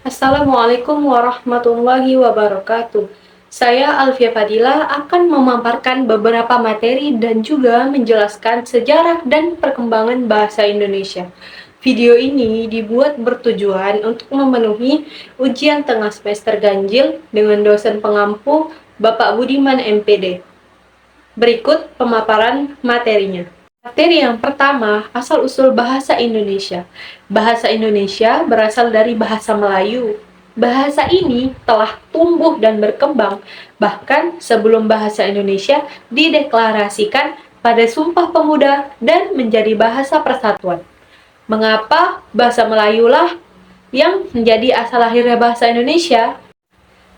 Assalamualaikum warahmatullahi wabarakatuh. Saya Alfia Fadila akan memaparkan beberapa materi dan juga menjelaskan sejarah dan perkembangan bahasa Indonesia. Video ini dibuat bertujuan untuk memenuhi ujian tengah semester ganjil dengan dosen pengampu Bapak Budiman MPD. Berikut pemaparan materinya. Materi yang pertama, asal-usul bahasa Indonesia. Bahasa Indonesia berasal dari bahasa Melayu. Bahasa ini telah tumbuh dan berkembang, bahkan sebelum bahasa Indonesia dideklarasikan pada Sumpah Pemuda dan menjadi bahasa persatuan. Mengapa bahasa Melayulah yang menjadi asal lahirnya bahasa Indonesia?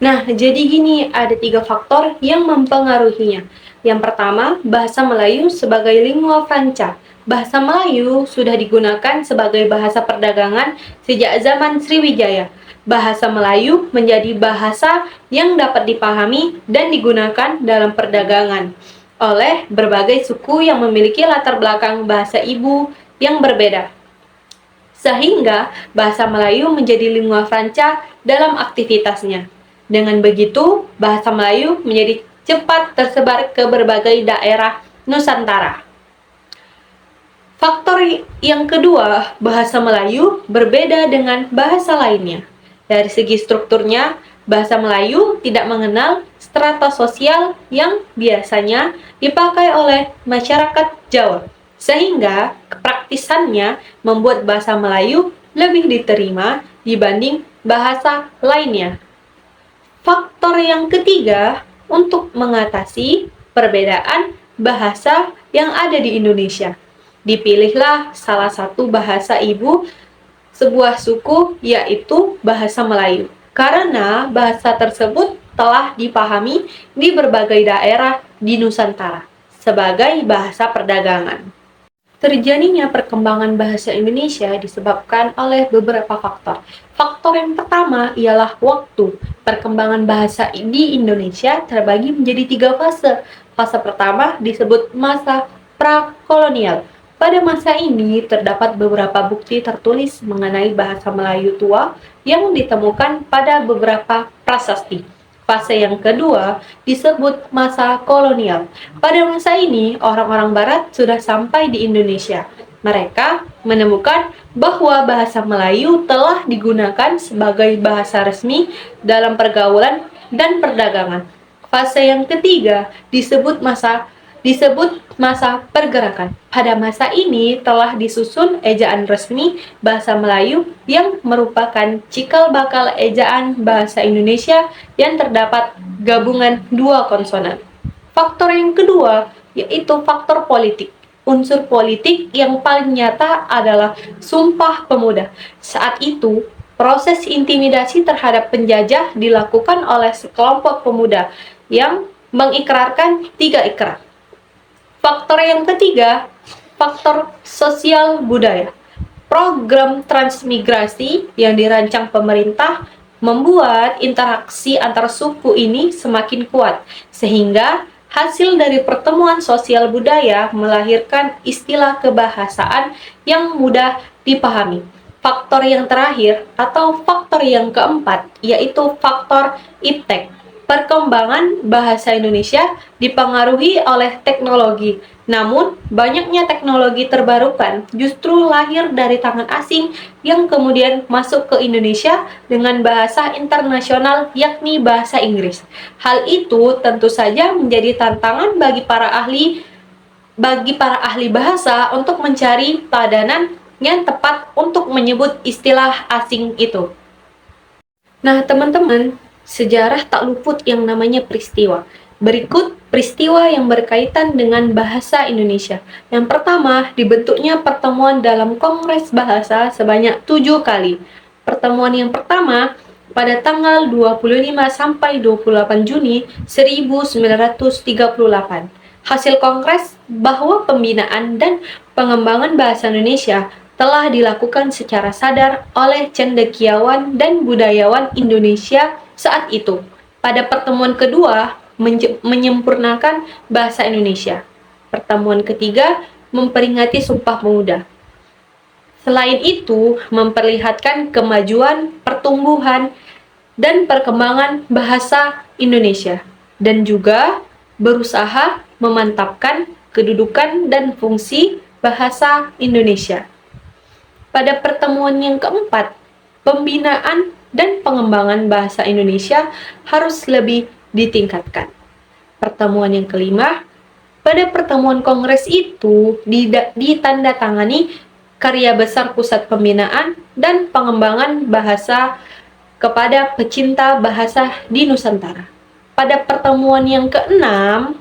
Nah, jadi gini, ada 3 faktor yang mempengaruhinya. Yang pertama, bahasa Melayu sebagai lingua franca. Bahasa Melayu sudah digunakan sebagai bahasa perdagangan sejak zaman Sriwijaya. Bahasa Melayu menjadi bahasa yang dapat dipahami dan digunakan dalam perdagangan oleh berbagai suku yang memiliki latar belakang bahasa ibu yang berbeda. Sehingga bahasa Melayu menjadi lingua franca dalam aktivitasnya. Dengan begitu, bahasa Melayu menjadi cepat tersebar ke berbagai daerah Nusantara. Faktor yang kedua, bahasa Melayu berbeda dengan bahasa lainnya. Dari segi strukturnya, bahasa Melayu tidak mengenal strata sosial yang biasanya dipakai oleh masyarakat Jawa, sehingga kepraktisannya membuat bahasa Melayu lebih diterima dibanding bahasa lainnya. Faktor yang ketiga, untuk mengatasi perbedaan bahasa yang ada di Indonesia. Dipilihlah salah satu bahasa ibu sebuah suku, yaitu bahasa Melayu. Karena bahasa tersebut telah dipahami di berbagai daerah di Nusantara sebagai bahasa perdagangan. Terjadinya perkembangan bahasa Indonesia disebabkan oleh beberapa faktor. Faktor yang pertama ialah waktu. Perkembangan bahasa di Indonesia terbagi menjadi 3 fase. Fase pertama disebut masa prakolonial. Pada masa ini terdapat beberapa bukti tertulis mengenai bahasa Melayu tua yang ditemukan pada beberapa prasasti. Fase yang kedua disebut masa kolonial. Pada masa ini, orang-orang Barat sudah sampai di Indonesia. Mereka menemukan bahwa bahasa Melayu telah digunakan sebagai bahasa resmi dalam pergaulan dan perdagangan. Fase yang ketiga disebut masa pergerakan. Pada masa ini telah disusun ejaan resmi bahasa Melayu yang merupakan cikal bakal ejaan bahasa Indonesia yang terdapat gabungan 2 konsonan. Faktor yang kedua yaitu faktor politik. Unsur politik yang paling nyata adalah Sumpah Pemuda. Saat itu, proses intimidasi terhadap penjajah dilakukan oleh sekelompok pemuda yang mengikrarkan 3 ikrar. Faktor yang ketiga, faktor sosial budaya. Program transmigrasi yang dirancang pemerintah membuat interaksi antar suku ini semakin kuat, sehingga hasil dari pertemuan sosial budaya melahirkan istilah kebahasaan yang mudah dipahami. Faktor yang terakhir atau faktor yang keempat yaitu faktor iptek. Perkembangan bahasa Indonesia dipengaruhi oleh teknologi. Namun, banyaknya teknologi terbarukan justru lahir dari tangan asing yang kemudian masuk ke Indonesia dengan bahasa internasional yakni bahasa Inggris. Hal itu tentu saja menjadi tantangan bagi para ahli bahasa untuk mencari padanan yang tepat untuk menyebut istilah asing itu. Nah, teman-teman, sejarah tak luput yang namanya peristiwa. Berikut peristiwa yang berkaitan dengan bahasa Indonesia. Yang pertama, dibentuknya pertemuan dalam Kongres Bahasa sebanyak 7 kali. Pertemuan yang pertama pada tanggal 25 sampai 28 Juni 1938. Hasil kongres bahwa pembinaan dan pengembangan bahasa Indonesia telah dilakukan secara sadar oleh cendekiawan dan budayawan Indonesia saat itu. Pada pertemuan kedua, menyempurnakan bahasa Indonesia. Pertemuan ketiga, memperingati Sumpah Pemuda. Selain itu, memperlihatkan kemajuan, pertumbuhan, dan perkembangan bahasa Indonesia, dan juga berusaha memantapkan kedudukan dan fungsi bahasa Indonesia. Pada pertemuan yang keempat, pembinaan dan pengembangan bahasa Indonesia harus lebih ditingkatkan. Pertemuan yang kelima, pada pertemuan kongres itu ditandatangani karya besar Pusat Pembinaan dan Pengembangan Bahasa kepada pecinta bahasa di Nusantara. Pada pertemuan yang keenam,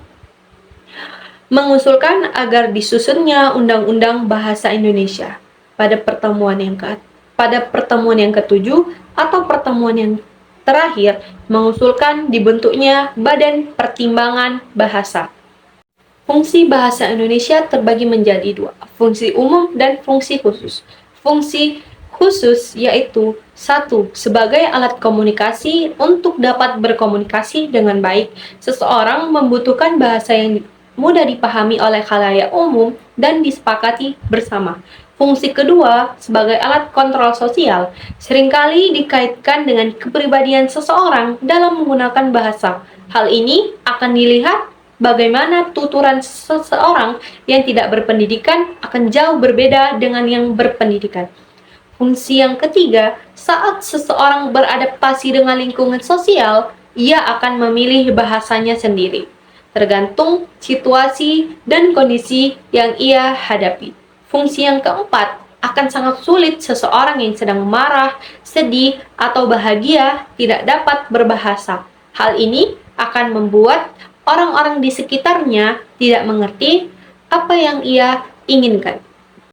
mengusulkan agar disusunnya Undang-Undang Bahasa Indonesia. Pada pertemuan yang ketujuh atau pertemuan yang terakhir, mengusulkan dibentuknya Badan Pertimbangan Bahasa. Fungsi bahasa Indonesia terbagi menjadi dua, fungsi umum dan fungsi khusus. Fungsi khusus yaitu satu, sebagai alat komunikasi untuk dapat berkomunikasi dengan baik. Seseorang membutuhkan bahasa yang mudah dipahami oleh khalayak umum dan disepakati bersama. Fungsi kedua, sebagai alat kontrol sosial, seringkali dikaitkan dengan kepribadian seseorang dalam menggunakan bahasa. Hal ini akan dilihat bagaimana tuturan seseorang yang tidak berpendidikan akan jauh berbeda dengan yang berpendidikan. Fungsi yang ketiga, saat seseorang beradaptasi dengan lingkungan sosial, ia akan memilih bahasanya sendiri, tergantung situasi dan kondisi yang ia hadapi. Fungsi yang keempat, akan sangat sulit seseorang yang sedang marah, sedih, atau bahagia tidak dapat berbahasa. Hal ini akan membuat orang-orang di sekitarnya tidak mengerti apa yang ia inginkan.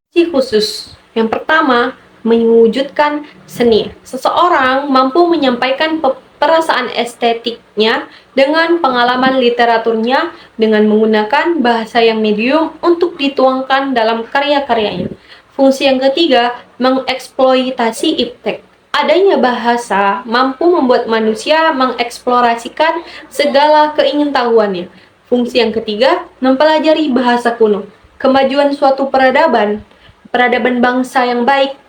Fungsi khusus yang pertama, mewujudkan seni. Seseorang mampu menyampaikan perasaan estetiknya dengan pengalaman literaturnya dengan menggunakan bahasa yang medium untuk dituangkan dalam karya-karyanya. Fungsi yang ketiga, mengeksploitasi iptek. Adanya bahasa mampu membuat manusia mengeksplorasikan segala keingintahuannya. Fungsi yang ketiga, mempelajari bahasa kuno. Kemajuan suatu peradaban bangsa yang baik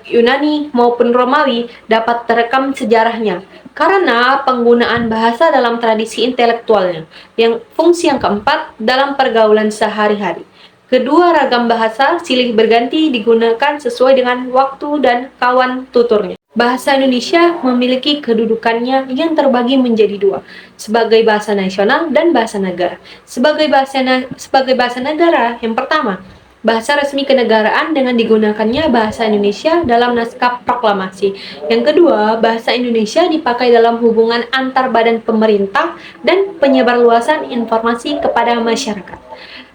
Yunani maupun Romawi, dapat terekam sejarahnya karena penggunaan bahasa dalam tradisi intelektualnya. Yang fungsi yang keempat, dalam pergaulan sehari-hari. Kedua ragam bahasa silih berganti digunakan sesuai dengan waktu dan kawan tuturnya. Bahasa Indonesia memiliki kedudukannya yang terbagi menjadi dua, sebagai bahasa nasional dan bahasa negara. Sebagai bahasa negara, yang pertama, bahasa resmi kenegaraan dengan digunakannya bahasa Indonesia dalam naskah proklamasi. Yang kedua, bahasa Indonesia dipakai dalam hubungan antar badan pemerintah dan penyebarluasan informasi kepada masyarakat.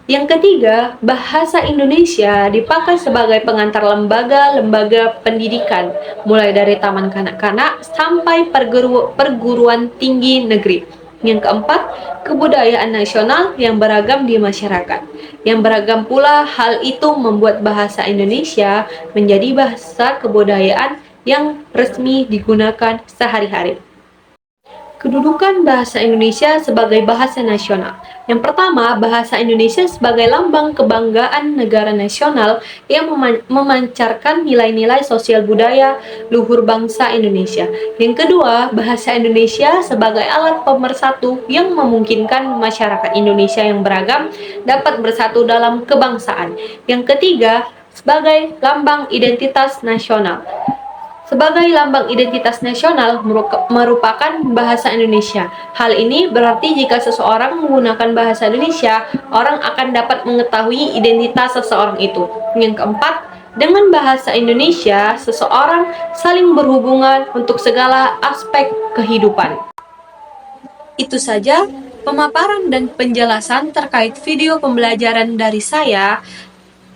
Yang ketiga, bahasa Indonesia dipakai sebagai pengantar lembaga-lembaga pendidikan, mulai dari taman kanak-kanak sampai perguruan tinggi negeri. Yang keempat, kebudayaan nasional yang beragam di masyarakat. Yang beragam pula hal itu membuat bahasa Indonesia menjadi bahasa kebudayaan yang resmi digunakan sehari-hari. Kedudukan bahasa Indonesia sebagai bahasa nasional. Yang pertama, bahasa Indonesia sebagai lambang kebanggaan negara nasional yang memancarkan nilai-nilai sosial budaya luhur bangsa Indonesia. Yang kedua, bahasa Indonesia sebagai alat pemersatu yang memungkinkan masyarakat Indonesia yang beragam dapat bersatu dalam kebangsaan. Yang ketiga, sebagai lambang identitas nasional. Sebagai lambang identitas nasional merupakan bahasa Indonesia. Hal ini berarti jika seseorang menggunakan bahasa Indonesia, orang akan dapat mengetahui identitas seseorang itu. Yang keempat, dengan bahasa Indonesia, seseorang saling berhubungan untuk segala aspek kehidupan. Itu saja pemaparan dan penjelasan terkait video pembelajaran dari saya.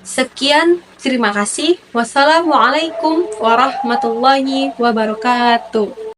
Sekian, terima kasih. Wassalamualaikum warahmatullahi wabarakatuh.